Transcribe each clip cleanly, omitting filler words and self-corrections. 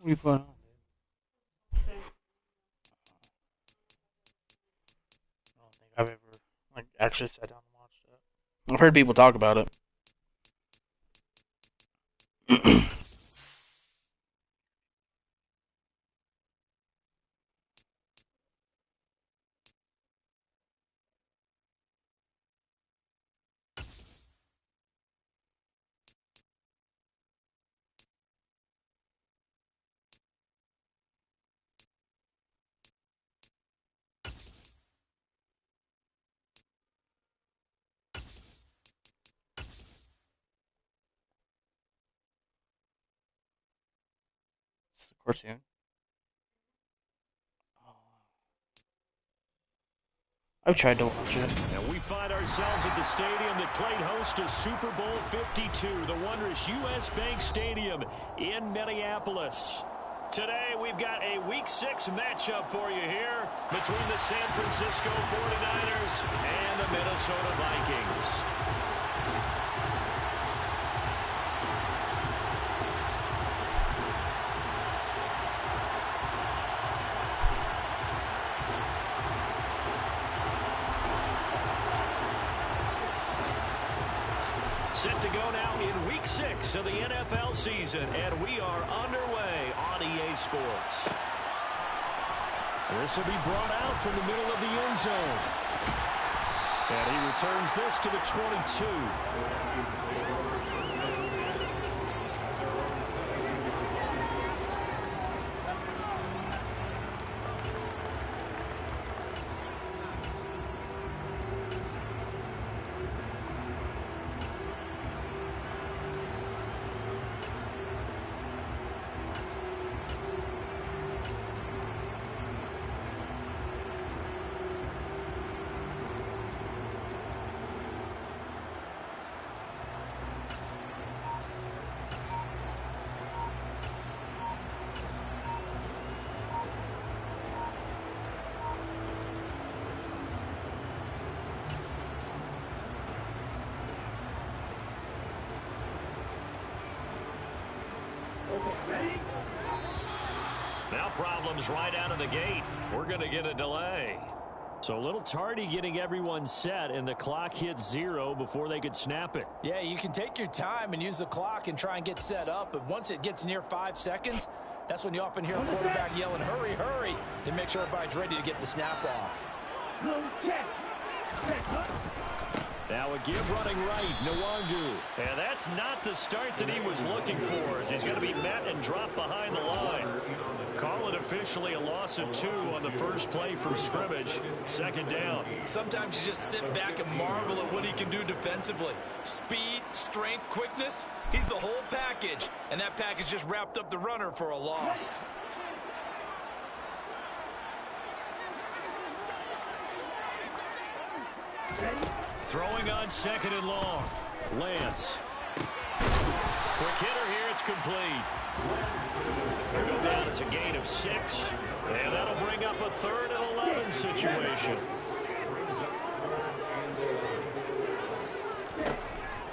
What are you putting on? I don't think I've ever actually sat down and watched it. I've heard people talk about it. It's a cartoon. Oh, I've tried to watch it. And we find ourselves at the stadium that played host to Super Bowl 52, the wondrous U.S. Bank Stadium in Minneapolis. Today, we've got a Week 6 matchup for you here between the San Francisco 49ers and the Minnesota Vikings. Set to go now in Week 6 of the NFL season, and we are underway on EA Sports. This will be brought out from the middle of the end zone. And he returns this to the 22. Now problems right out of the gate. We're going to get a delay. So a little tardy getting everyone set, and the clock hits 0 before they could snap it. Yeah, you can take your time and use the clock and try and get set up, but once it gets near 5 seconds, that's when you often hear a quarterback yelling, hurry, hurry, to make sure everybody's ready to get the snap off. Now a give running right, Nwangu. And that's not the start that he was looking for, as he's going to be met and dropped behind the line. Call it officially a loss of 2 on the first play from scrimmage. Second down. Sometimes you just sit back and marvel at what he can do defensively. Speed, strength, quickness, he's the whole package. And that package just wrapped up the runner for a loss. Throwing on second and long. Lance. Quick hitter here, it's complete. They'll go down, it's a gain of 6. And that'll bring up a 3rd and 11 situation.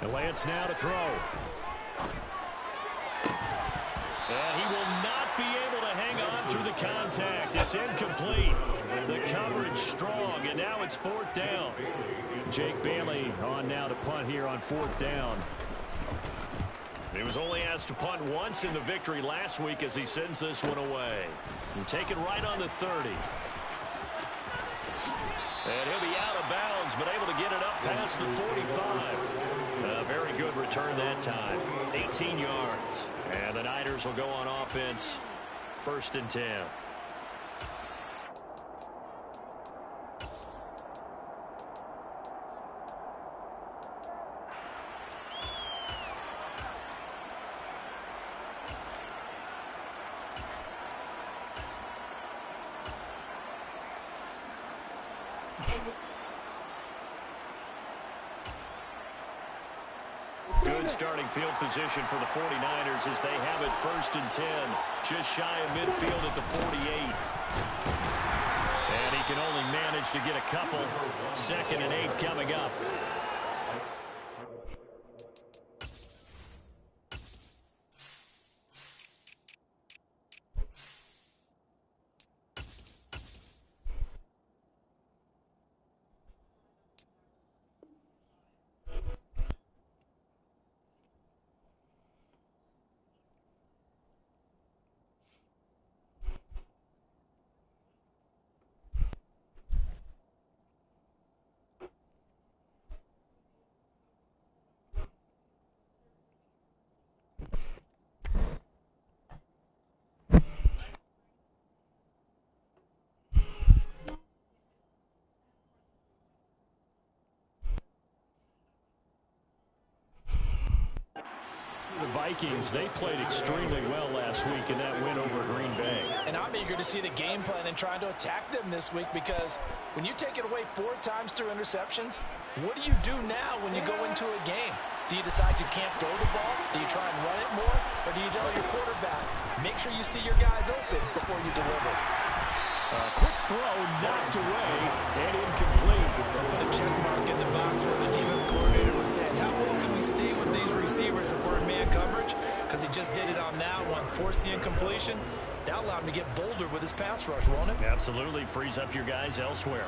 And Lance now to throw. And he will not be able to hang on through the contact. It's incomplete. The coverage strong, and now it's 4th down. Jake Bailey on now to punt here on 4th down. He was only asked to punt once in the victory last week as he sends this one away. And take it right on the 30. And he'll be out of bounds, but able to get it up past the 45. A very good return that time. 18 yards. And the Niners will go on offense. 1st and 10. Good starting field position for the 49ers as they have it 1st and 10. Just shy of midfield at the 48. And he can only manage to get a couple. 2nd and 8 coming up. Vikings, they played extremely well last week in that win over Green Bay. And I'm eager to see the game plan and trying to attack them this week, because when you take it away 4 times through interceptions, what do you do now when you go into a game? Do you decide you can't throw the ball? Do you try and run it more? Or do you tell your quarterback, make sure you see your guys open before you deliver? A quick throw knocked away and incomplete. They'll put a check mark in the box where the defense coordinator was saying, how well can we stay with these receivers if we're in man coverage? Because he just did it on that one, forced the incompletion. That allowed him to get bolder with his pass rush, won't it? Absolutely, frees up your guys elsewhere.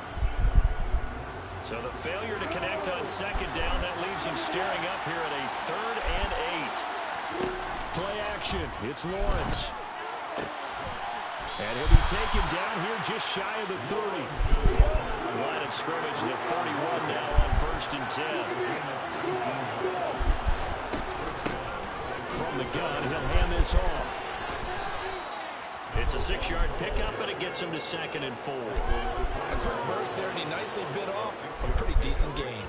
So the failure to connect on second down, that leaves him staring up here at a 3rd and 8. Play action, it's Lawrence. And he'll be taken down here just shy of the 30. Line of scrimmage, the 41 now on 1st and 10. From the gun, he'll hand this off. It's a 6-yard pickup, and it gets him to 2nd and 4. A quick burst there, and he nicely bit off a pretty decent gain.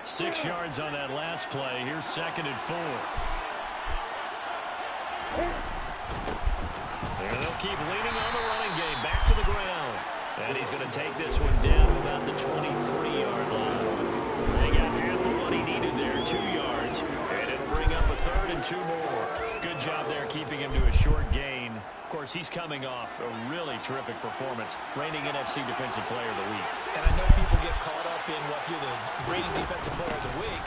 Six yards on that last play. Here's 2nd and 4. There they'll keep leaning on the running game. Back to the ground. And he's going to take this one down to about the 23-yard line. They got half of what he needed there, 2 yards. And it'll bring up a 3rd and 2 more. Good job there keeping him to a short gain. Of course, he's coming off a really terrific performance, reigning NFC Defensive Player of the Week. And I know people get caught up in what you're the reigning Defensive Player of the Week.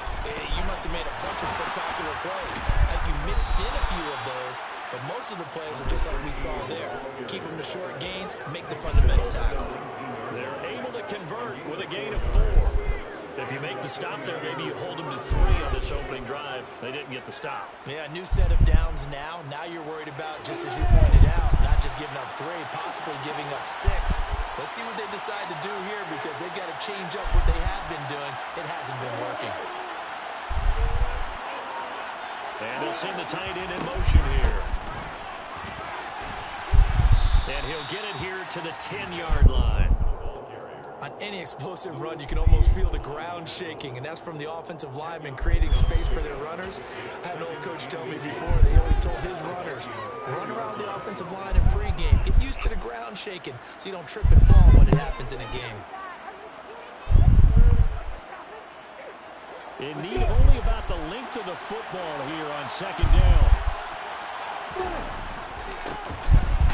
You must have made a bunch of spectacular plays. Like you mixed in a few of those, but most of the plays are just like we saw there. Keep them to short gains, make the fundamental tackle. They're able to convert with a gain of 4. If you make the stop there, maybe you hold them to 3 on this opening drive. They didn't get the stop. Yeah, new set of downs now. Now you're worried about, just as you pointed out, not just giving up 3, possibly giving up 6. Let's see what they decide to do here, because they've got to change up what they have been doing. It hasn't been working. And they'll send the tight end in motion here. And he'll get it here to the 10-yard line. On any explosive run, you can almost feel the ground shaking, and that's from the offensive linemen creating space for their runners. I had an old coach tell me before, they always told his runners, run around the offensive line in pregame. Get used to the ground shaking so you don't trip and fall when it happens in a game. In need of only about the length of the football here on 2nd down.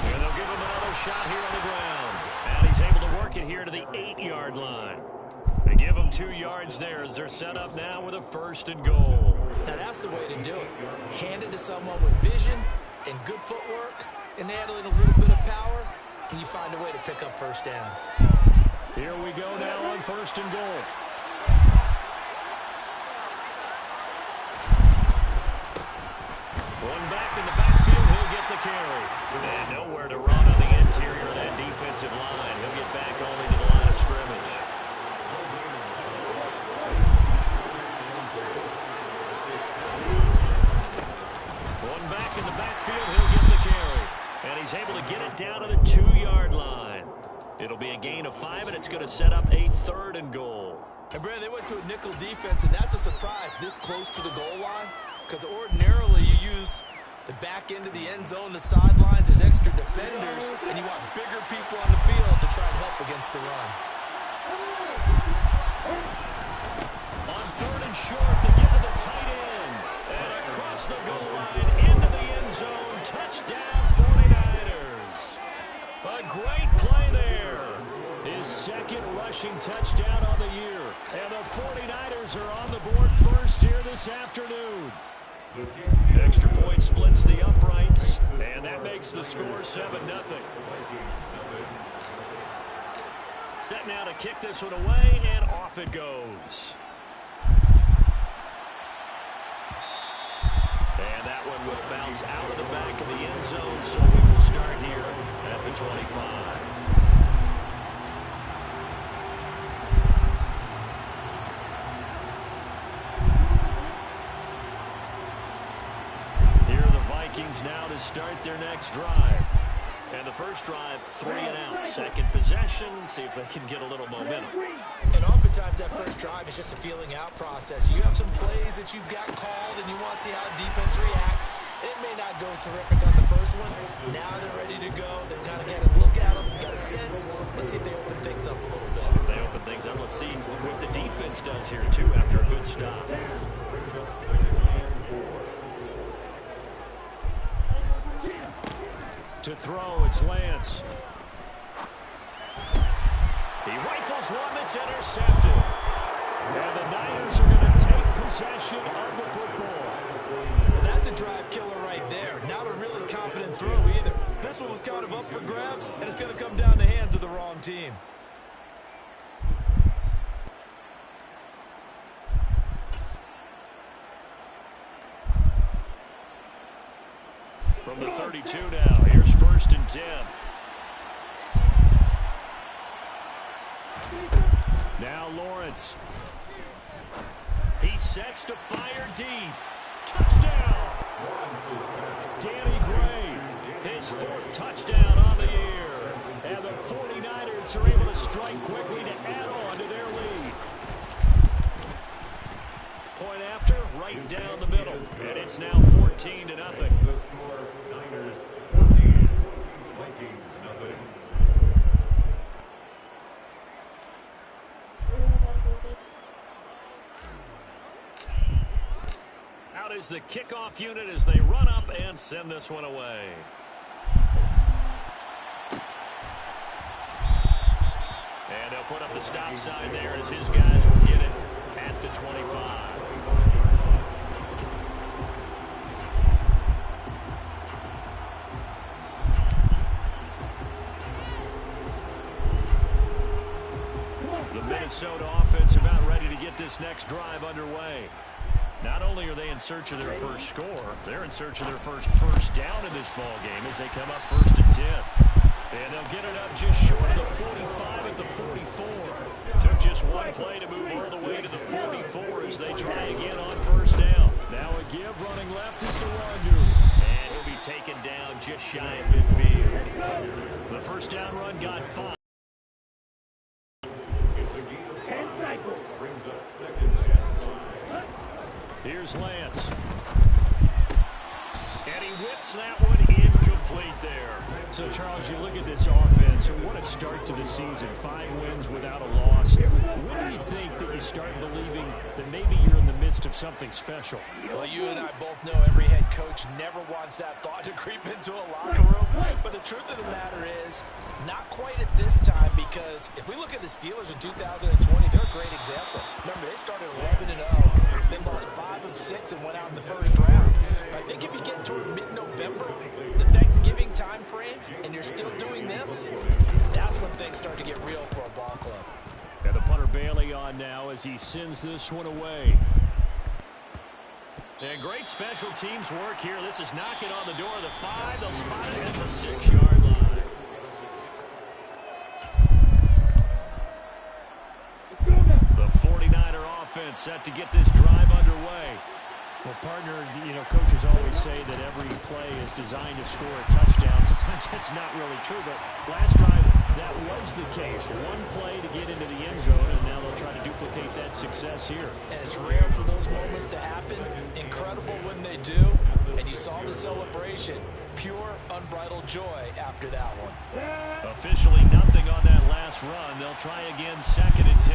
And they'll give him another shot here on the ground. And he's able to work it here to the 8-yard line. They give him 2 yards there as they're set up now with a 1st and goal. Now that's the way to do it. Hand it to someone with vision and good footwork, and add in a little bit of power, and you find a way to pick up 1st downs. Here we go now on 1st and goal. One back in the backfield, he'll get the carry. And nowhere to run on the interior of that defensive line. He'll get back only to the line of scrimmage. One back in the backfield, he'll get the carry. And he's able to get it down to the 2-yard line. It'll be a gain of 5, and it's going to set up a 3rd and goal. And Brad, they went to a nickel defense, and that's a surprise this close to the goal line, because ordinarily you use the back end of the end zone, the sidelines as extra defenders, and you want bigger people on the field to try and help against the run. On 3rd and short, to give it the tight end. And across the goal line, into the end zone, touchdown 49ers. A great play there. His 2nd rushing touchdown on the year. And the 49ers are on the board first here this afternoon. Extra point splits the uprights, and that makes the score 7-0. Set now to kick this one away, and off it goes. And that one will bounce out of the back of the end zone, so we will start here at the 25. Vikings now to start their next drive. And the first drive, 3 and out. Second possession, see if they can get a little momentum. And oftentimes that first drive is just a feeling out process. You have some plays that you've got called and you want to see how defense reacts. It may not go terrific on the first one. Now they're ready to go. They've kind of got to look at them, got a sense. Let's see if they open things up a little bit. If they open things up, let's see what the defense does here, too, after a good stop. To throw, it's Lance. He rifles one that's intercepted. And the Niners are going to take possession of the football. Well, that's a drive killer right there. Not a really confident throw either. This one was kind of up for grabs, and it's going to come down the hands of the wrong team. From the 32 now, here's 1st and 10. Now Lawrence. He sets to fire deep. Touchdown! Danny Gray, his 4th touchdown on the year. And the 49ers are able to strike quickly to add on to their lead. Point after, right down the middle. And it's now 14-0. Niners 14, Vikings nothing. Out is the kickoff unit as they run up and send this one away. And they'll put up the stop sign there as his guys will get it at the 25. The Minnesota offense about ready to get this next drive underway. Not only are they in search of their first score, they're in search of their first down in this ball game as they come up 1st and 10. And they'll get it up just short of the 45 at the 44. Took just one play to move all the way to the 44 as they try again on 1st down. Now a give running left is the Wonder. And he'll be taken down just shy of midfield. The 1st down run got 5. Brings up 2nd and 5. Here's Lance. And he whips that one incomplete there. So, Charles, you look at this offense, and what a start to the season. 5 wins without a loss. When do you think that you start believing that maybe you're in the midst of something special? Well, you and I both know every head coach never wants that thought to creep into a locker room. But the truth of the matter is, not quite at this time, because if we look at the Steelers in 2020, they're a great example. Remember, they started 11-0, then lost 5 of 6 and went out in the 1st round. But I think if you get toward mid-November, the Thanksgiving time frame, and you're still doing this, that's when things start to get real for a ball club. And the punter Bailey on now as he sends this one away. And great special teams work here. This is knocking on the door of the 5. They'll spot it at the 6-yard line. The 49er offense set to get this drive underway. Well, partner, you know, coaches always say that every play is designed to score a touchdown. Sometimes that's not really true, but last drive that was the case. One play to get into the end zone, and now they'll try to duplicate that success here. And it's rare for those moments to happen. Incredible when they do. And you saw the celebration. Pure, unbridled joy after that one. Officially nothing on that last run. They'll try again 2nd and 10.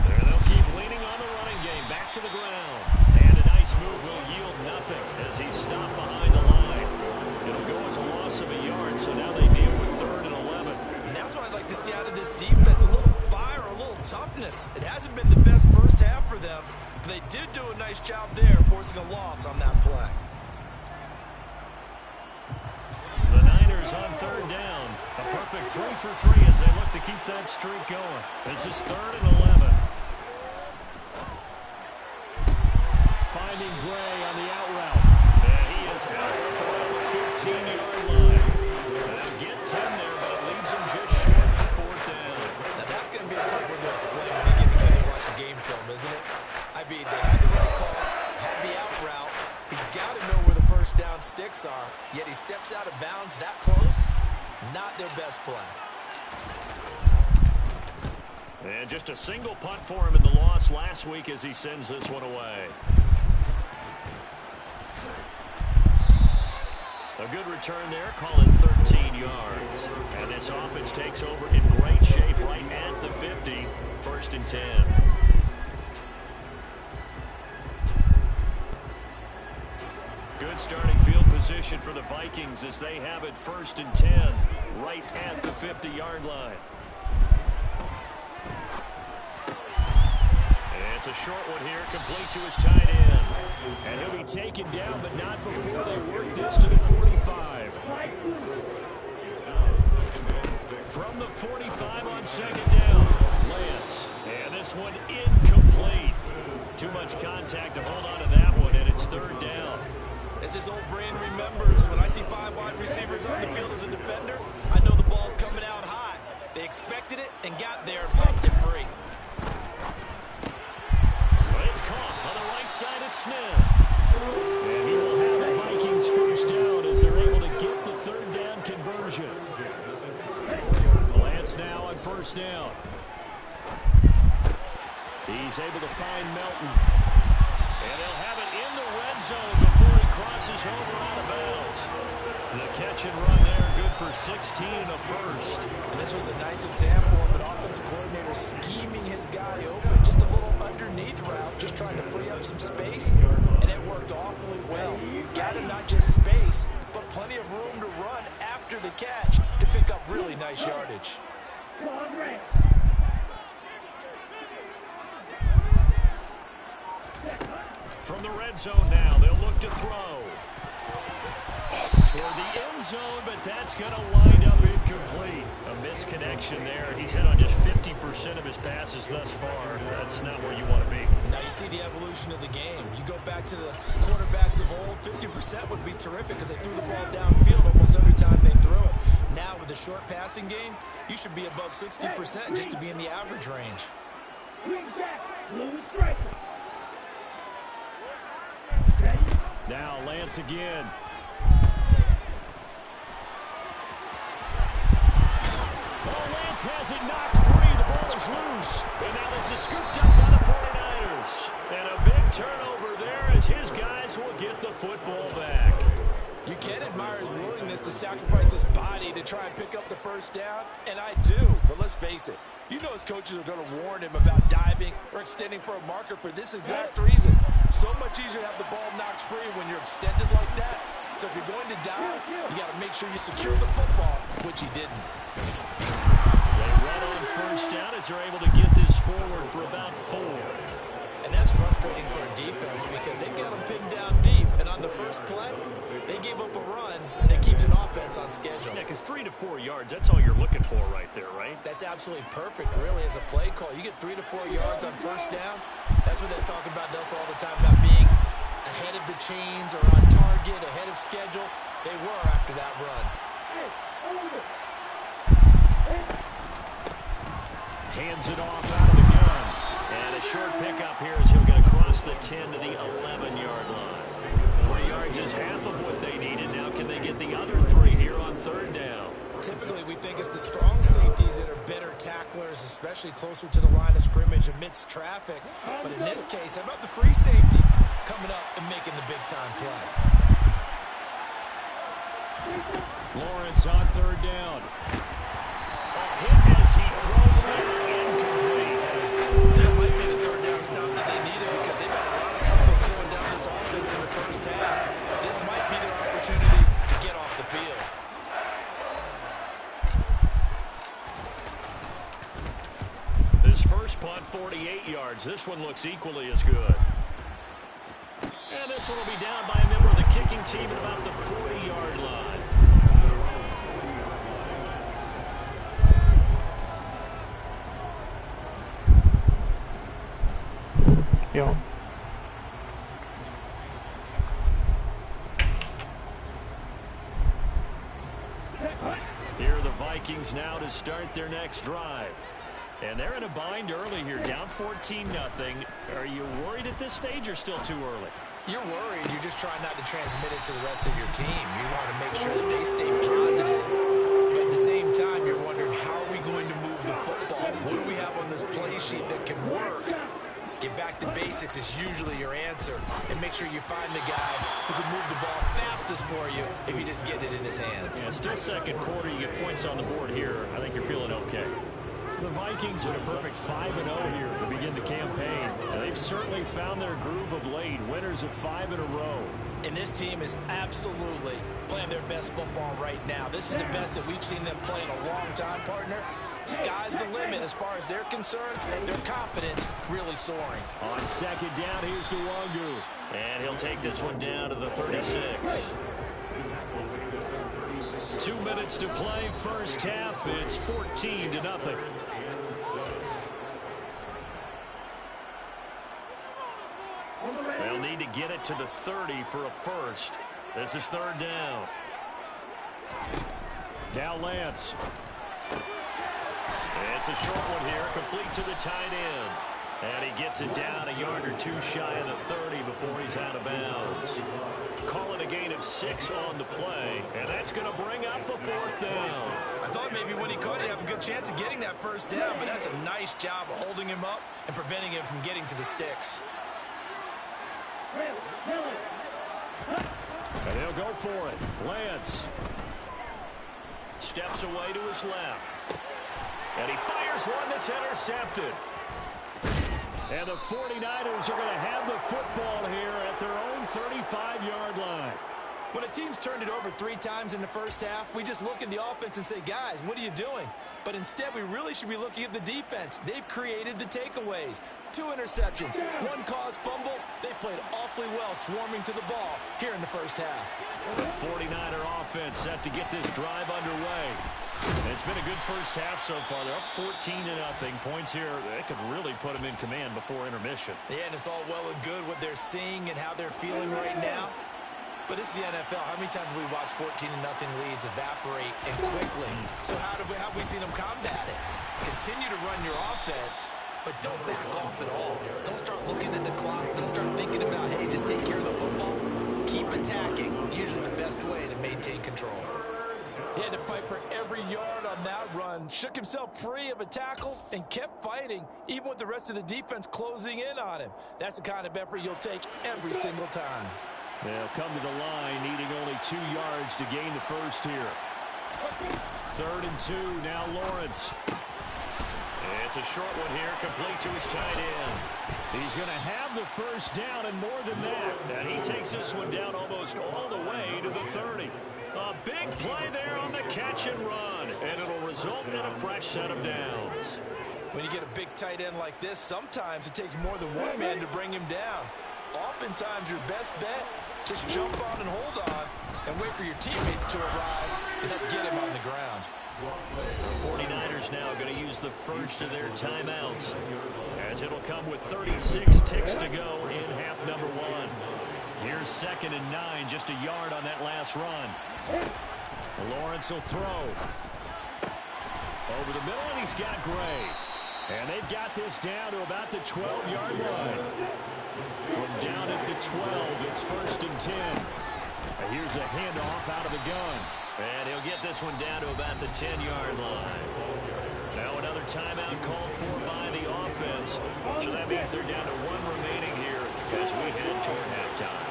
There they'll keep leaning on the running game. Back to the ground. And a nice move will yield nothing as he's stopped behind the line. It'll go as a loss of a yard, so now they deal with 3rd and 11. And that's what I'd like to see out of this defense. A little fire, a little toughness. It hasn't been the best first half for them, but they did do a nice job there, forcing a loss on that play. The Niners on 3rd down. A perfect 3 for 3 as they look to keep that streak going. This is 3rd and 11. Finding Gray on the out route. And he is out around the 15-yard line. They'll get 10 there, but it leaves him just short for 4th down. Now that's going to be a tough one to explain when you get together and watch the game film, isn't it? I mean, they got to know where the first down sticks are, yet he steps out of bounds that close. Not their best play. And just a single punt for him in the loss last week as he sends this one away. A good return there, calling 13 yards. And this offense takes over in great shape right at the 50. 1st and 10. Good starting field position for the Vikings as they have it 1st and 10 right at the 50-yard line. It's a short one here, complete to his tight end. And he'll be taken down, but not before they work this to the 45. From the 45 on 2nd down, Lance. And this one incomplete. Too much contact to hold on to that one, and it's 3rd down. As his old brain remembers, when I see 5 wide receivers on the field as a defender, I know the ball's coming out high. They expected it and got there and pumped it free. It's caught on the right side at Smith. And he will have the Vikings 1st down as they're able to get the 3rd down conversion. Lance now on 1st down. He's able to find Melton. And they'll have it in the red zone before he crosses over out of bounds. The catch and run there, good for 16 and a first. And this was a nice example of an offensive coordinator scheming his guy open. Just a little underneath route, just trying to free up some space, and it worked awfully well. Got him not just space, but plenty of room to run after the catch to pick up really nice yardage. From the red zone now, they'll look to throw. Toward the end zone, but that's going to wind up incomplete. A misconnection there. He's hit on just 50% of his passes thus far. That's not where you want to be. Now you see the evolution of the game. You go back to the quarterbacks of old, 50% would be terrific because they threw the ball downfield almost every time they threw it. Now with the short passing game, you should be above 60% just to be in the average range. Now Lance again. Oh, Lance has it knocked free. The ball is loose. And now this is scooped up by the 49ers. And a big turnover there as his guys will get the football back. You can admire his willingness to sacrifice his body to try and pick up the 1st down, and I do, but let's face it. You know his coaches are going to warn him about diving or extending for a marker for this exact reason. So much easier to have the ball knocked free when you're extended like that. So if you're going to dive, you got to make sure you secure the football, which he didn't. They run on 1st down as they're able to get this forward for about 4. And that's frustrating for a defense because they've got them pinned down deep. And on the first play, they gave up a run that keeps an offense on schedule. Yeah, because 3 to 4 yards, that's all you're looking for right there, right? That's absolutely perfect, really, as a play call. You get 3 to 4 yards on 1st down. That's what they talk about us all the time, about being ahead of the chains or on target, ahead of schedule. They were after that run. Hands it off out of the gun. And a short pickup here as he'll get across the 10 to the 11-yard line. 3 yards is half of what they needed. Now can they get the other 3 here on 3rd down? Typically, we think it's the strong safeties that are better tacklers, especially closer to the line of scrimmage amidst traffic. But in this case, how about the free safety coming up and making the big-time play? Lawrence on 3rd down. A hit as he throws there, incomplete. That might be the 3rd down stop that they needed because they've had a lot of trouble slowing down this offense in the 1st half. This might be their opportunity to get off the field. This first punt, 48 yards. This one looks equally as good. And this one will be down by a member of the kicking team at about the 40-yard line. Yo. Here are the Vikings now to start their next drive. And they're in a bind early here, down 14-0. Are you worried at this stage or still too early? You're worried. You're just trying not to transmit it to the rest of your team. You want to make sure that they stay positive. But at the same time, you're wondering, how are we going to move the football? What do we have on this play sheet that can work? Get back to basics is usually your answer. And make sure you find the guy who can move the ball fastest for you if you just get it in his hands. Yeah, still second quarter. You get points on the board here. I think you're feeling okay. The Vikings are a perfect 5-0 here to begin the campaign. And they've certainly found their groove of late. Winners of 5 in a row. And this team is absolutely playing their best football right now. This is the best that we've seen them play in a long time, partner. Sky's the limit as far as they're concerned. Their confidence really soaring. On second down, here's Nwangu. And he'll take this one down to the 36. 2 minutes to play first half. It's 14-0. They'll need to get it to the 30 for a first. This is third down. Now Lance. It's a short one here, complete to the tight end. And he gets it down a yard or two shy of the 30 before he's out of bounds. Call it a gain of 6 on the play, and that's going to bring up the fourth down. I thought maybe when he caught it, he'd have a good chance of getting that first down, but that's a nice job of holding him up and preventing him from getting to the sticks. And they'll go for it. Lance steps away to his left. And he fires one that's intercepted. And the 49ers are going to have the football here at their own 35-yard line. When a team's turned it over 3 times in the first half, we just look at the offense and say, guys, what are you doing? But instead, we really should be looking at the defense. They've created the takeaways. 2 interceptions, 1 caused fumble. They played awfully well swarming to the ball here in the first half. The 49er offense set to get this drive underway. And it's been a good first half so far. They're up 14-0. Points here, they could really put them in command before intermission. Yeah, and it's all well and good what they're seeing and how they're feeling right now. But this is the NFL. How many times have we watched 14-0 leads evaporate and quickly? So how have we seen them combat it? Continue to run your offense, but don't back off at all. Don't start looking at the clock. Don't start thinking about, hey, just take care of the football. Keep attacking. Usually the best way to maintain control. He had to fight for every yard on that run. Shook himself free of a tackle and kept fighting, even with the rest of the defense closing in on him. That's the kind of effort you'll take every single time. They'll come to the line, needing only 2 yards to gain the first here. 3rd and 2, now Lawrence. It's a short one here, complete to his tight end. He's going to have the first down and more than that. And he takes this one down almost all the way to the 30. A big play there on the catch and run, and it'll result in a fresh set of downs. When you get a big tight end like this, sometimes it takes more than one man to bring him down. Oftentimes, your best bet, just jump on and hold on and wait for your teammates to arrive to help get him on the ground. The 49ers now going to use the first of their timeouts, as it'll come with 36 ticks to go in half number 1. Here's 2nd and 9, just a yard on that last run. Lawrence will throw. Over the middle, and he's got Gray. And they've got this down to about the 12-yard line. From down at the 12, it's 1st and 10. And here's a handoff out of the gun. And he'll get this one down to about the 10-yard line. Now another timeout called for by the offense. So that means they're down to 1 remaining here as we head toward halftime.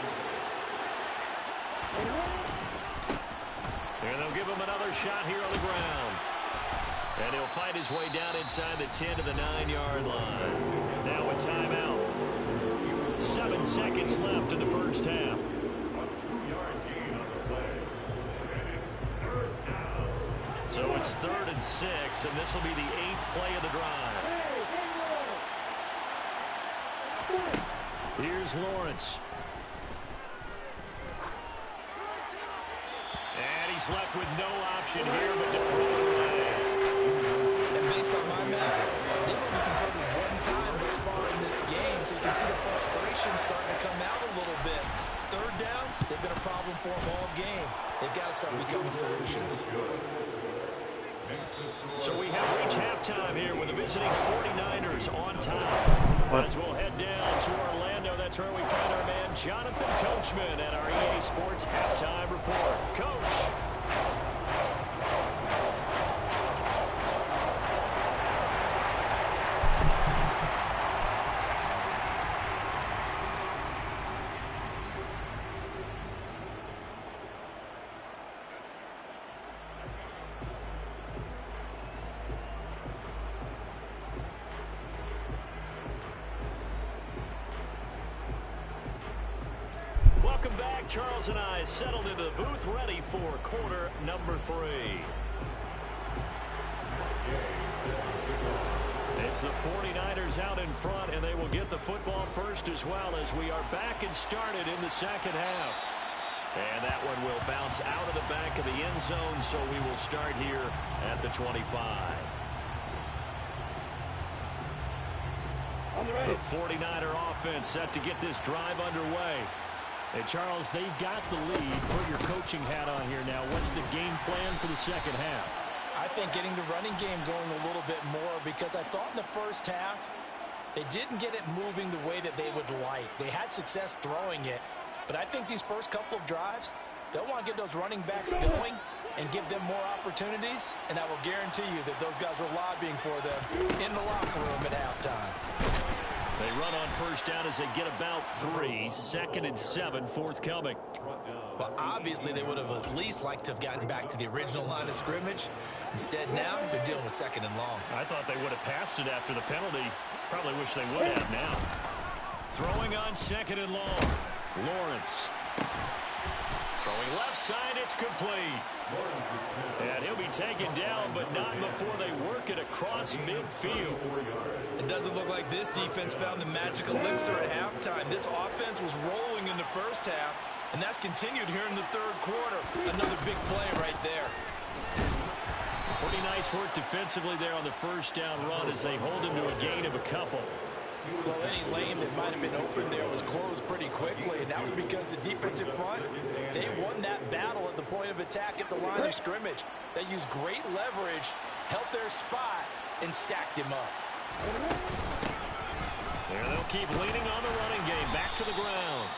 And they'll give him another shot here on the ground. And he'll fight his way down inside the 10 to the 9-yard line. Now a timeout. 7 seconds left in the first half. A 2-yard gain on the play. And it's 3rd down. So it's 3rd and 6, and this will be the 8th play of the drive. Here's Lawrence. And he's left with no option here but to throw it away. And based on my math, they've only converted 1 time this far in this game, so you can see the frustration starting to come out a little bit. 3rd downs, they've been a problem for them all game. They've got to start becoming solutions. So we have reached halftime here with the visiting 49ers on top. As we'll head down to Orlando, that's where we find our man Jonathan Coachman at our EA Sports Halftime Report. Coach. Welcome back. Charles and I settled into the booth, ready for quarter number 3. It's the 49ers out in front, and they will get the football first as well as we are back and started in the second half. And that one will bounce out of the back of the end zone, so we will start here at the 25. The 49er offense set to get this drive underway. And, Charles, they've got the lead. Put your coaching hat on here now. What's the game plan for the second half? I think getting the running game going a little bit more, because I thought in the first half they didn't get it moving the way that they would like. They had success throwing it, but I think these first couple of drives, they'll want to get those running backs going and give them more opportunities, and I will guarantee you that those guys were lobbying for them in the locker room at halftime. They run on first down as they get about 3. 2nd and 7, forthcoming. Well, obviously they would have at least liked to have gotten back to the original line of scrimmage. Instead, now they're dealing with 2nd and long. I thought they would have passed it after the penalty. Probably wish they would have now. Throwing on 2nd and long. Lawrence. Throwing left side, it's complete. And he'll be taken down, but not before they work it across midfield. It doesn't look like this defense found the magic elixir at halftime. This offense was rolling in the first half, and that's continued here in the third quarter. Another big play right there. Pretty nice work defensively there on the first down run as they hold him to a gain of a couple. Well, any lane that might have been open there was closed pretty quickly, and that was because the defensive front, they won that battle at the point of attack at the line of scrimmage. They used great leverage, held their spot, and stacked him up. There they'll keep leaning on the running game. Back to the ground.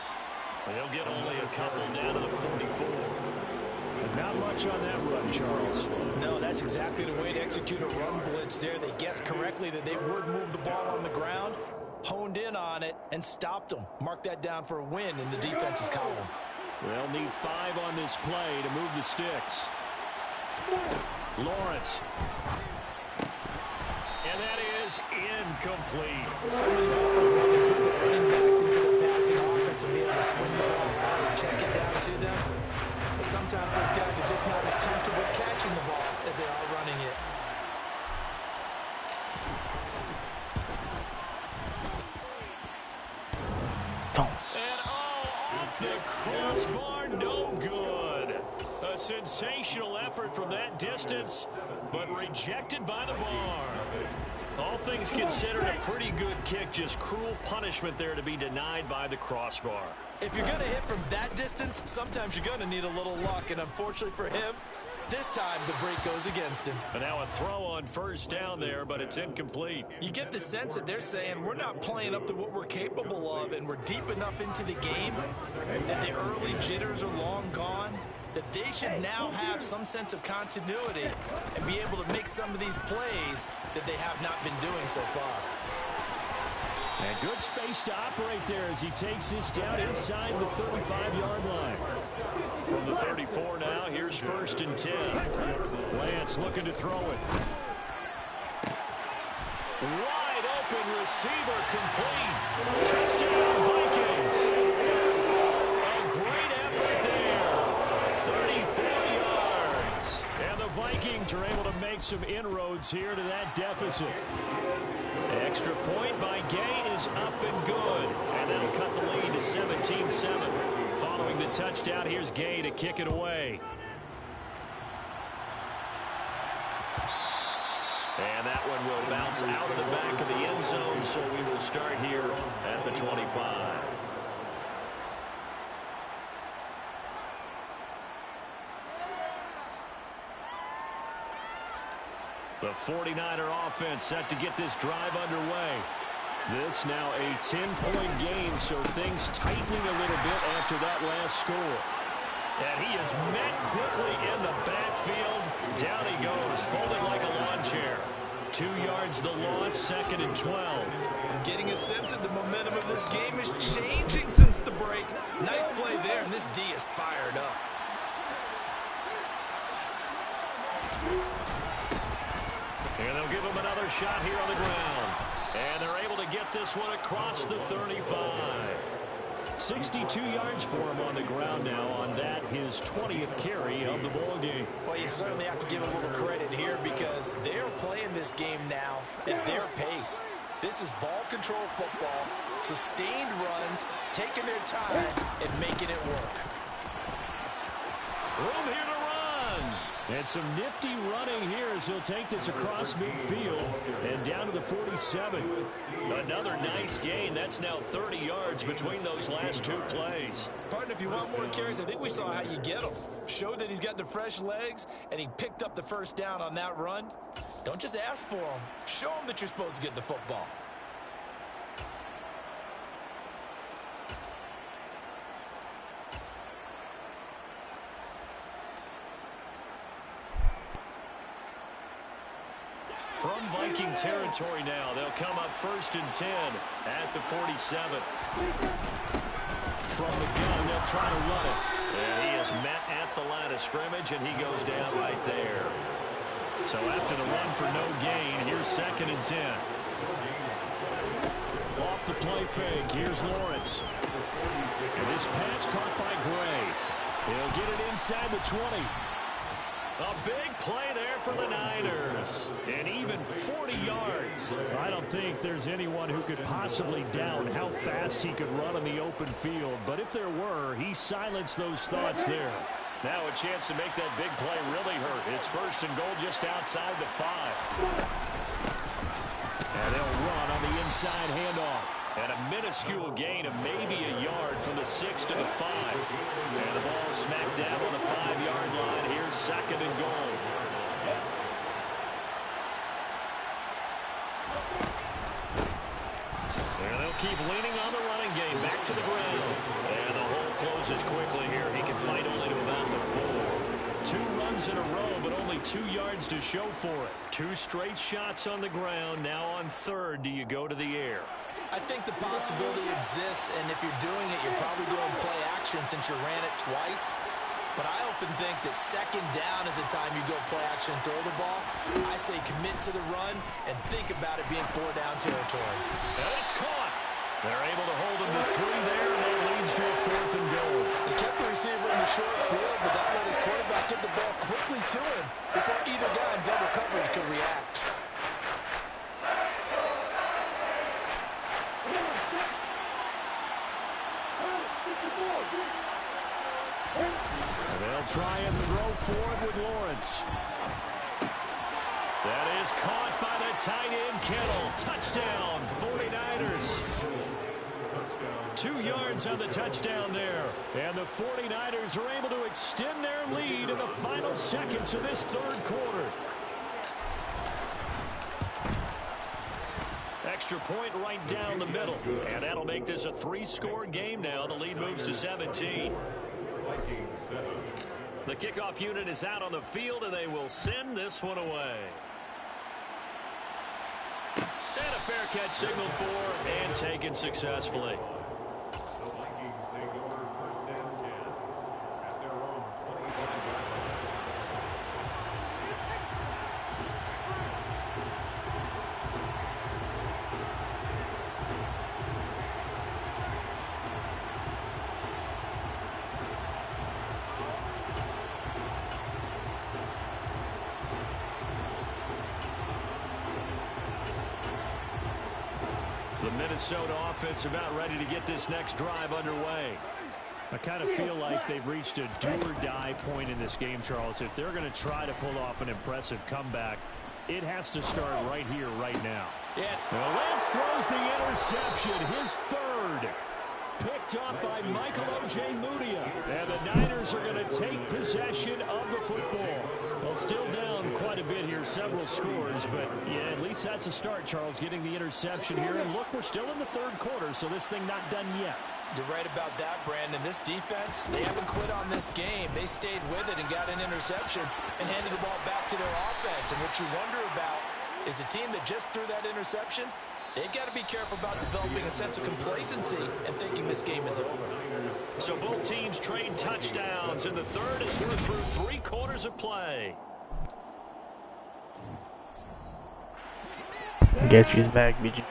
They'll get only a couple down to the 44. Not much on that run, Charles. No, that's exactly the way to execute a run blitz there. They guessed correctly that they would move the ball on the ground, honed in on it, and stopped them. Mark that down for a win in the defense's column. They'll need 5 on this play to move the sticks. Lawrence. And that is incomplete. So many offenses want to put the running backs into the passing offense and be able to swing the ball out and check it down to them. But sometimes those guys are just not as comfortable catching the ball as they are running it. And off the crossbar, no good. A sensational effort from that distance, but rejected by the bar. All things considered, a pretty good kick, just cruel punishment there to be denied by the crossbar. If you're going to hit from that distance, sometimes you're going to need a little luck, and unfortunately for him, this time the break goes against him. And now a throw on first down there, but it's incomplete. You get the sense that they're saying we're not playing up to what we're capable of, and we're deep enough into the game that the early jitters are long gone, that they should now have some sense of continuity and be able to make some of these plays that they have not been doing so far. And good space to operate there as he takes this down inside the 35-yard line. From the 34 now, here's 1st and 10. Lance looking to throw it. Wide open receiver, complete. Touchdown, Vikings. A great effort there. 34 yards. And the Vikings are able to make some inroads here to that deficit. Extra point by Gay is up and good. And that'll cut the lead to 17-7. Following the touchdown, here's Gay to kick it away. And that one will bounce out of the back of the end zone, so we will start here at the 25. The 49er offense set to get this drive underway. This now a 10-point game, so things tightening a little bit after that last score. And he is met quickly in the backfield. Down he goes, folding like a lawn chair. 2 yards the loss, 2nd and 12. I'm getting a sense that the momentum of this game is changing since the break. Nice play there, and this D is fired up. And they'll give him another shot here on the ground. And they're able to get this one across the 35. 62 yards for him on the ground now on that, his 20th carry of the ball game. Well, you certainly have to give a little credit here because they're playing this game now at their pace. This is ball control football, sustained runs, taking their time, and making it work. Room here to run. And some nifty running here as he'll take this across midfield and down to the 47. Another nice gain. That's now 30 yards between those last 2 plays. Partner, if you want more carries, I think we saw how you get them. Showed that he's got the fresh legs, and he picked up the first down on that run. Don't just ask for them. Show them that you're supposed to get the football. From Viking territory now, they'll come up 1st and 10 at the 47. From the gun, they'll try to run it. And he is met at the line of scrimmage, and he goes down right there. So after the run for no gain, here's 2nd and 10. Off the play fake, here's Lawrence. And this pass caught by Gray. He'll get it inside the 20. A big play there for the Niners. And even 40 yards. I don't think there's anyone who could possibly doubt how fast he could run on the open field. But if there were, he silenced those thoughts there. Now a chance to make that big play really hurt. It's 1st and goal just outside the 5. And they'll run on the inside handoff. And a minuscule gain of maybe a yard from the 6 to the 5. And the ball smacked down on the 5-yard line. Here's 2nd and goal. And they'll keep leaning on the running game. Back to the ground. And the hole closes quickly here. He can fight only to about the 4. 2 runs in a row, but only 2 yards to show for it. 2 straight shots on the ground. Now on 3rd, do you go to the air? I think the possibility exists, and if you're doing it, you're probably going play action since you ran it twice. But I often think that 2nd down is the time you go play action and throw the ball. I say commit to the run and think about it being 4-down territory. And it's caught. They're able to hold him to 3 there, and that leads to a 4th and goal. He kept the receiver in the short field, but that let his quarterback get the ball quickly to him before either guy in double coverage could react. They'll try and throw forward with Lawrence. That is caught by the tight end, Kittle. Touchdown, 49ers. 2 yards on the touchdown there. And the 49ers are able to extend their lead in the final seconds of this 3rd quarter. Extra point right down the middle. And that'll make this a 3-score game now. The lead moves to 17. The kickoff unit is out on the field, and they will send this one away. And a fair catch signaled for and taken successfully. The Vikings take over 1st and 10 at their own 20-yard line. The Minnesota offense about ready to get this next drive underway. I kind of feel like they've reached a do-or-die point in this game, Charles. If they're going to try to pull off an impressive comeback, it has to start right here, right now. Yeah. Well, Lance throws the interception, his 3rd. Picked up by Michael O.J. Mudia. And the Niners are going to take possession of the football. Well, still down quite a bit here, several scores, but yeah, at least that's a start, Charles, getting the interception here. And look, we're still in the third quarter, so this thing not done yet. You're right about that, Brandon. This defense, they haven't quit on this game. They stayed with it and got an interception and handed the ball back to their offense. And what you wonder about is a team that just threw that interception, they've got to be careful about developing a sense of complacency and thinking this game is over. So both teams trade touchdowns in the third as we're through 3 quarters of play. Guess she's back, BG.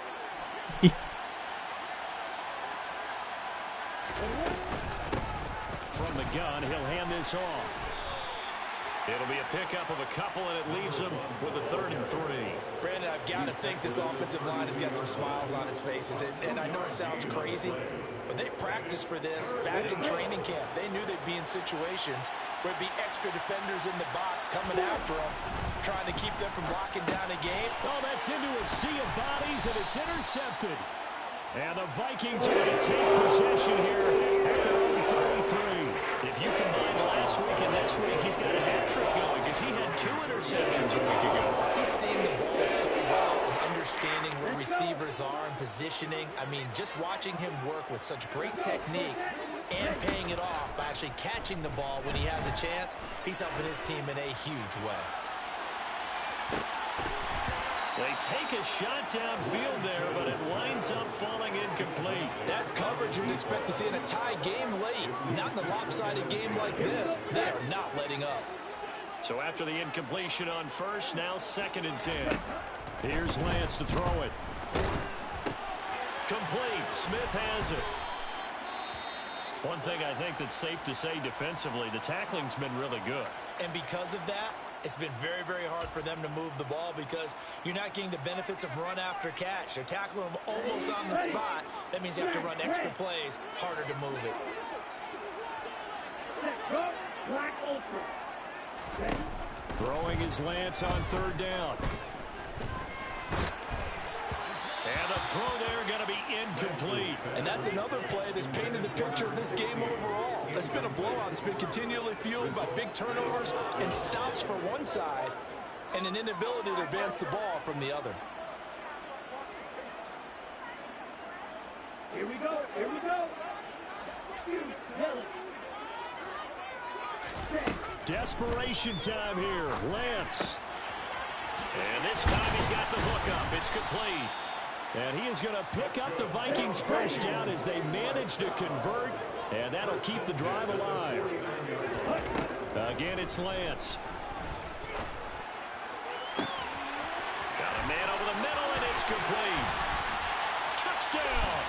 From the gun, he'll hand this off. It'll be a pickup of a couple, and it leaves him with a 3rd and 3. Brandon, I've got to think this offensive line has got some smiles on its faces. And I know it sounds crazy, but they practiced for this back in training camp. They knew they'd be in situations where it'd be extra defenders in the box coming after them, trying to keep them from locking down a game. Oh, that's into a sea of bodies, and it's intercepted. And the Vikings are going to take possession here at their own 33. If you combine last week and this week, he's got a hat trick going because he had 2 interceptions a week ago. He's seeing the ball so well and understanding where receivers are and positioning. I mean, just watching him work with such great technique and paying it off by actually catching the ball when he has a chance, he's helping his team in a huge way. They take a shot downfield there, but it winds up falling incomplete. That's coverage you'd expect to see in a tie game late. Not in a lopsided game like this. They are not letting up. So after the incompletion on first, now 2nd and 10. Here's Lance to throw it. Complete. Smith has it. One thing I think that's safe to say defensively, the tackling's been really good. And because of that, it's been very, very hard for them to move the ball because you're not getting the benefits of run after catch. They're tackling them almost on the spot. That means you have to run extra plays, harder to move it. Throwing his Lance on 3rd down. And the throw there going to be incomplete. And that's another play that's painted the picture of this game overall. It's been a blowout. It's been continually fueled by big turnovers and stops for one side and an inability to advance the ball from the other. Here we go. Here we go. Desperation time here. Lance. And this time he's got the hook up. It's complete. And he is going to pick up the Vikings' first down as they manage to convert. And that'll keep the drive alive. Again, it's Lance. Got a man over the middle, and it's complete. Touchdown.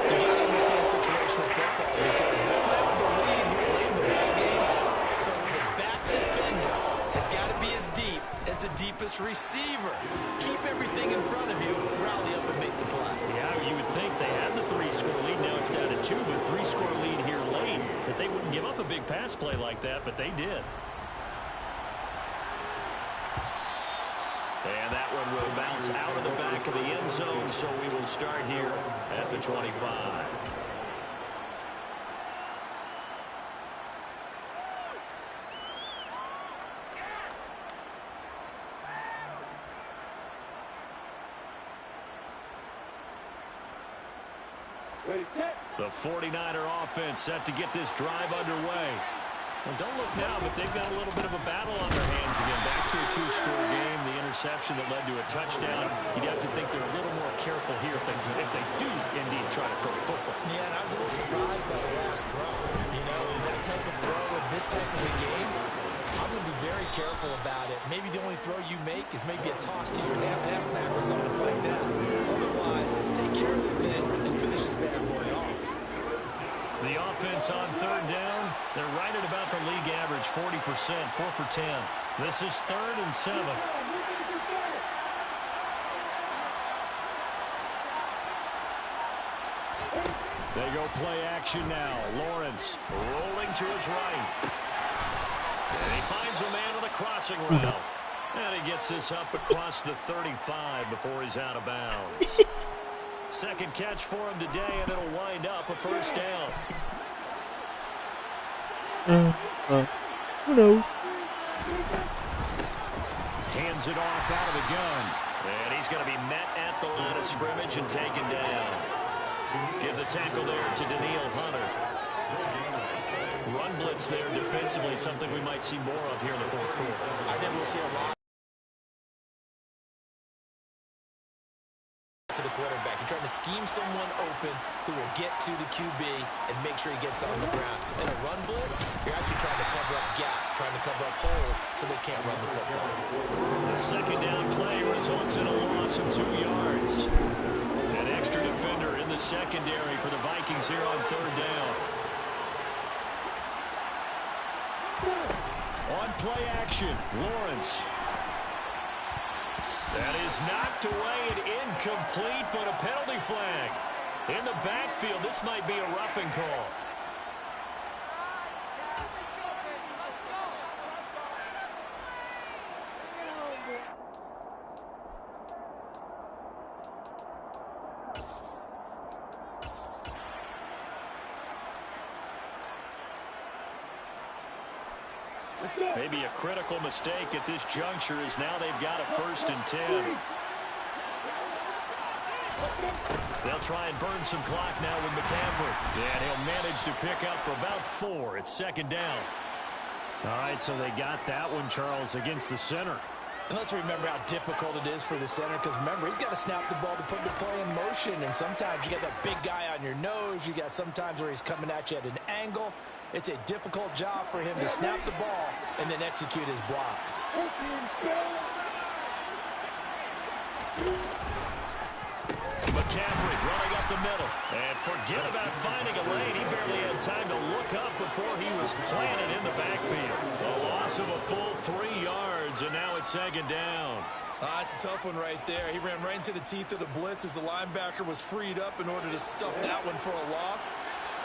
You got to understand situational football because they're playing with the lead here late in the ball game. So the back defender has got to be as deep as the deepest receiver. Keep everything in front of you, rally up and make the play. Yeah, you would think they had the 3-score lead. Now it's down to 2, but 3-score lead here late. That they wouldn't give up a big pass play like that, but they did. And that one will bounce out of the back of the end zone, so we will start here at the 25. The 49er offense set to get this drive underway. Well, don't look now, but they've got a little bit of a battle on their hands again. Back to a 2-score game. The interception that led to a touchdown. You'd have to think they're a little more careful here if they do indeed try to throw the football. Yeah, and I was a little surprised by the last throw. You know, that type of throw in this type of a game, I'm going to be very careful about it. Maybe the only throw you make is maybe a toss to your halfback or something like that. Otherwise, take care of the thing and finish this bad boy off. The offense on 3rd down, they're right at about the league average, 40%, 4 for 10. This is 3rd and 7. They go play action now. Lawrence rolling to his right. And he finds a man on the crossing route. And he gets this up across the 35 before he's out of bounds. Second catch for him today, and it'll wind up a 1st down. Who knows? Hands it off out of the gun. And he's going to be met at the line of scrimmage and taken down. Give the tackle there to Daniil Hunter. Run blitz there defensively, something we might see more of here in the fourth quarter. I think we'll see a lot to the quarterback. You're trying to scheme someone open who will get to the QB and make sure he gets on the ground. In a run blitz, you're actually trying to cover up gaps, trying to cover up holes so they can't run the football. The second down play results in a loss of 2 yards. An extra defender in the secondary for the Vikings here on third down. On play action, Lawrence. That is knocked away and incomplete, but a penalty flag. In the backfield, this might be a roughing call. Maybe a critical mistake at this juncture as now they've got a 1st and 10. They'll try and burn some clock now with McCaffrey. And he'll manage to pick up about 4. It's second down. All right, so they got that one, Charles, against the center. And let's remember how difficult it is for the center, because remember, he's got to snap the ball to put the play in motion, and sometimes you got that big guy on your nose. You got sometimes where he's coming at you at an angle. It's a difficult job for him to snap the ball and then execute his block. McCaffrey running up the middle. And forget about finding a lane. He barely had time to look up before he was planted in the backfield. A loss of a full 3 yards, and now it's second down. It's a tough one right there. He ran right into the teeth of the blitz as the linebacker was freed up in order to stuff that one for a loss.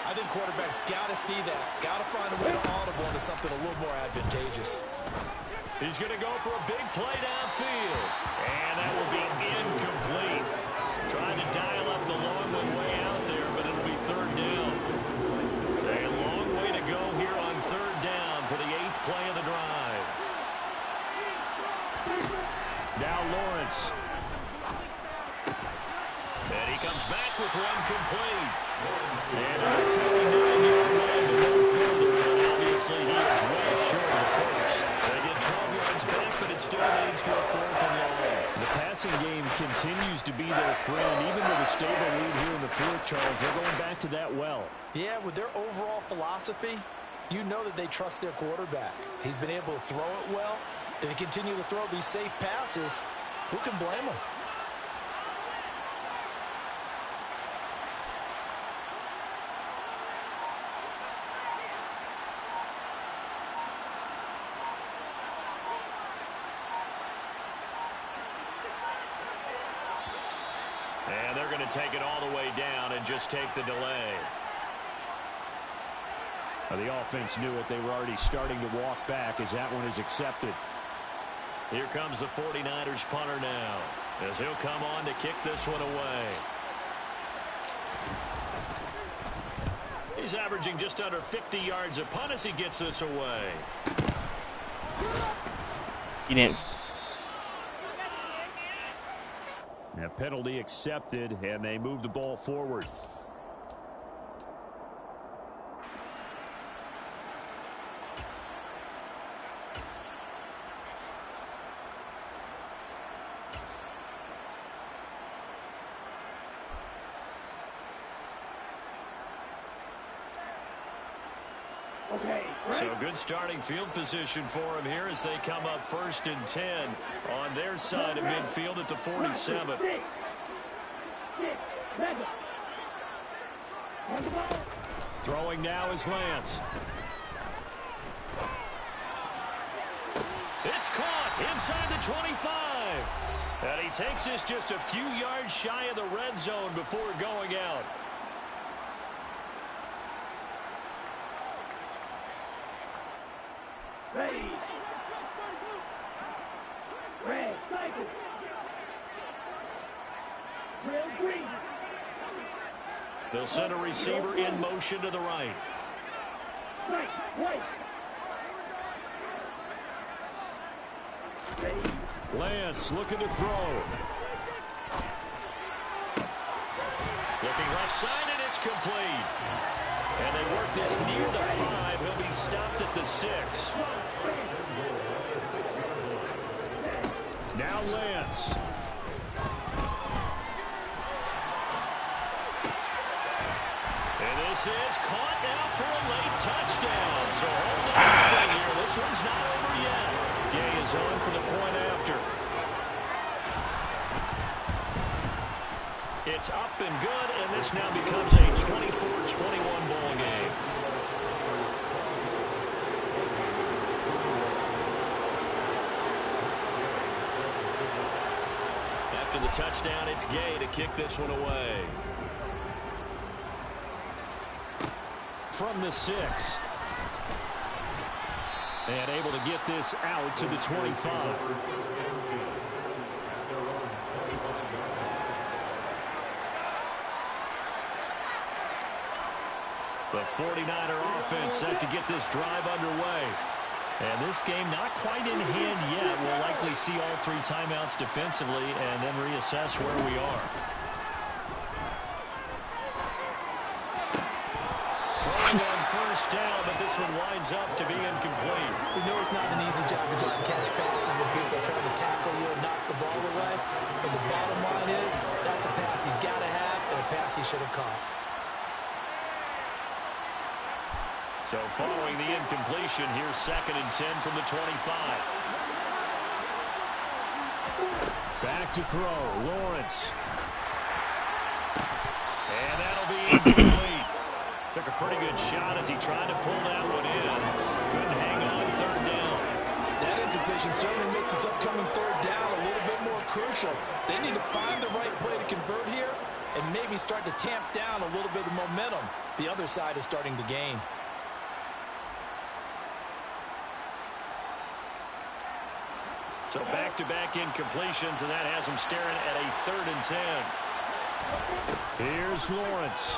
I think quarterbacks got to see that. Got to find a way to audible into something a little more advantageous. He's going to go for a big play downfield. And that will be incomplete. Trying to dial up the long one way out there, but it'll be third down. A long way to go here on third down for the 8th play of the drive. Now Lawrence. And he comes back with one complete. And a 49-yard line to go further. And obviously he is well short of the first. They get 12 yards back, but it still leads to a 4th and long. The passing game continues to be their friend. Even with a stable lead here in the 4th, Charles, they're going back to that well. Yeah, with their overall philosophy, you know that they trust their quarterback. He's been able to throw it well. If they continue to throw these safe passes, who can blame them? And they're going to take it all the way down and just take the delay. The offense knew it. They were already starting to walk back as that one is accepted. Here comes the 49ers punter now, as he'll come on to kick this one away. He's averaging just under 50 yards a punt as he gets this away. He didn't. A penalty accepted, and they move the ball forward. So good starting field position for him here as they come up 1st and 10 on their side of midfield at the 47. Throwing now is Lance. It's caught inside the 25. And he takes this just a few yards shy of the red zone before going out. They'll send a receiver in motion to the right. Lance looking to throw. Looking left side, and it's complete. And they work this near the 5. He'll be stopped at the 6. Now Lance. And this is caught now for a late touchdown. So hold on here. This one's not over yet. Gay is on for the point after. It's up and good, and this now becomes a 24-21 ball game. After the touchdown, it's Gay to kick this one away. From the 6. And able to get this out to the 25. The 49er offense set to get this drive underway. And this game not quite in hand yet. We'll likely see all 3 timeouts defensively and then reassess where we are. Throwing on first down, but this one winds up to be incomplete. We know it's not an easy job to go and catch passes when people are trying to tackle you and knock the ball away. But the bottom line is that's a pass he's got to have and a pass he should have caught. So following the incompletion, here's 2nd and 10 from the 25. Back to throw, Lawrence. And that'll be incomplete. Took a pretty good shot as he tried to pull that one in. Couldn't hang on 3rd down. That incompletion certainly makes this upcoming 3rd down a little bit more crucial. They need to find the right play to convert here and maybe start to tamp down a little bit of momentum the other side is starting to gain. So back-to-back incompletions, and that has him staring at a 3rd and 10. Here's Lawrence.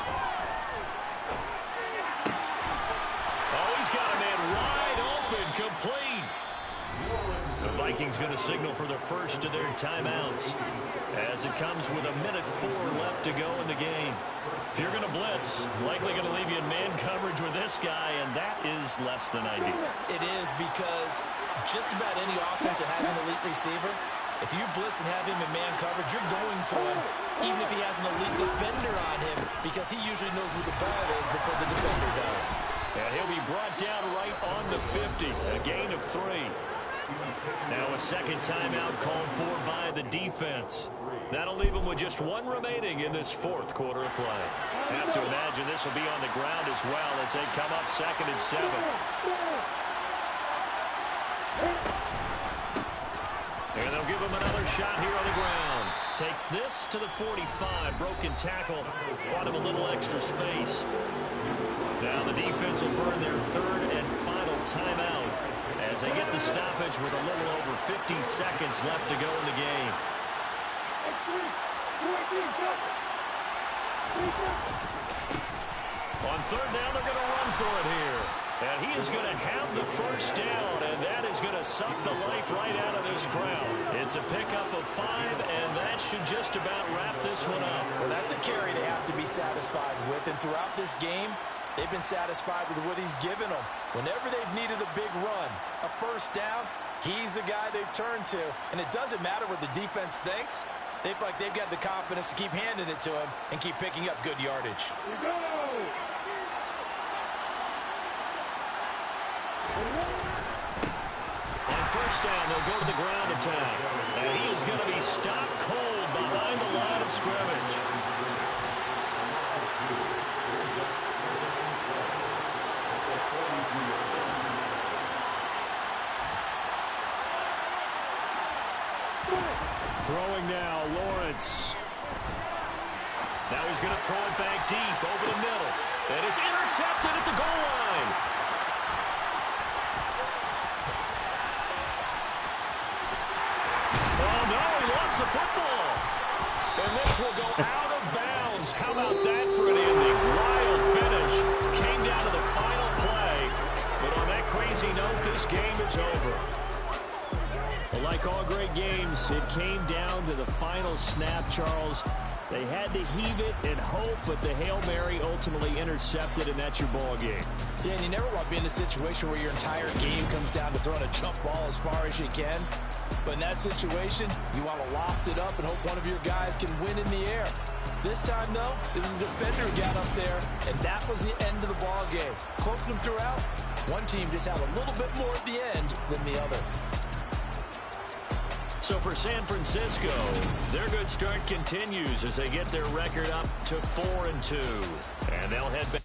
Oh, he's got a man wide open, complete. The Vikings going to signal for the first of their timeouts as it comes with 1:04 left to go in the game. If you're going to blitz, likely going to leave you in man coverage with this guy, and that is less than ideal. It is because just about any offense that has an elite receiver, if you blitz and have him in man coverage, you're going to him, even if he has an elite defender on him, because he usually knows where the ball is before the defender does. And he'll be brought down right on the 50, a gain of 3. Now a 2nd timeout called for by the defense. That'll leave them with just 1 remaining in this 4th quarter of play. Have to imagine this will be on the ground as well as they come up 2nd and 7. And they'll give him another shot here on the ground. Takes this to the 45. Broken tackle. Brought him a little extra space. Now the defense will burn their 3rd and final timeout as they get the stoppage with a little over 50 seconds left to go in the game. On 3rd down, they're going to run for it here. And he is going to have the first down, and that is going to suck the life right out of this crowd. It's a pickup of 5, and that should just about wrap this one up. Well, that's a carry they have to be satisfied with, and throughout this game, they've been satisfied with what he's given them. Whenever they've needed a big run, a first down, he's the guy they've turned to. And it doesn't matter what the defense thinks. They feel like they've got the confidence to keep handing it to him and keep picking up good yardage. Here we go. On first down, they'll go to the ground attack. And he is going to be stopped cold behind the line of scrimmage. Throwing now, Lawrence. Now he's going to throw it back deep over the middle. And it's intercepted at the goal line. Oh, no, he lost the football. And this will go out of bounds. How about that for an ending? Wild finish. Came down to the final play. But on that crazy note, this game is over. Well, like all great games, it came down to the final snap, Charles. They had to heave it and hope, but the Hail Mary ultimately intercepted, and that's your ball game. Yeah, and you never want to be in a situation where your entire game comes down to throwing a jump ball as far as you can. But in that situation, you want to loft it up and hope one of your guys can win in the air. This time, though, it was a defender who got up there, and that was the end of the ball game. Close to them throughout. One team just had a little bit more at the end than the other. So for San Francisco, their good start continues as they get their record up to 4-2. And they'll head back.